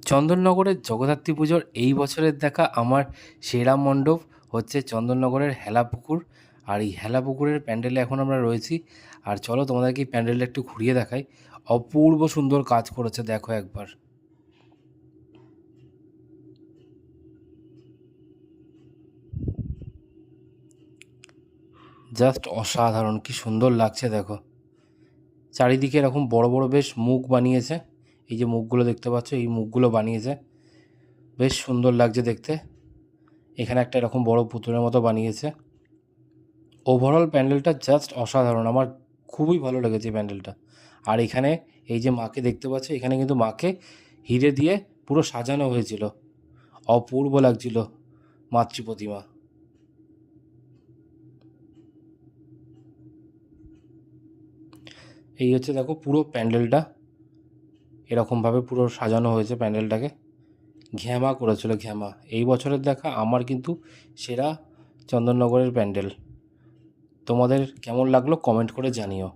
চন্দননগরের জগদ্ধাত্রী পুজোর এই বছরের দেখা আমার সেরা মণ্ডপ হচ্ছে চন্দননগরের হেলাপুকুর। আর এই হেলাপুকুরের প্যান্ডেলে এখন আমরা রয়েছি। আর চলো তোমাদেরকে এই প্যান্ডেলটা একটু ঘুরিয়ে দেখাই। অপূর্ব সুন্দর কাজ করেছে, দেখো একবার। জাস্ট অসাধারণ, কি সুন্দর লাগছে দেখো। চারিদিকে এরকম বড় বড় বেশ মুখ বানিয়েছে। এই যে মুখগুলো দেখতে পাচ্ছ, এই মুখগুলো বানিয়েছে, বেশ সুন্দর লাগছে দেখতে। এখানে একটা এরকম বড় পুতুলের মতো বানিয়েছে। ওভারঅল প্যান্ডেলটা জাস্ট অসাধারণ, আমার খুবই ভালো লেগেছে এই প্যান্ডেলটা। আর এখানে এই যে মাকে দেখতে পাচ্ছ, এখানে কিন্তু মাকে হিরে দিয়ে পুরো সাজানো হয়েছিল, অপূর্ব লাগছিল মাতৃ প্রতিমা। এই হচ্ছে দেখো পুরো প্যান্ডেলটা, এরকমভাবে পুরো সাজানো হয়েছে প্যান্ডেলটাকে। ঘ্যামা করেছিল, ঘ্যামা। এই বছরের দেখা আমার কিন্তু সেরা চন্দননগরের প্যান্ডেল। তোমাদের কেমন লাগলো কমেন্ট করে জানিও।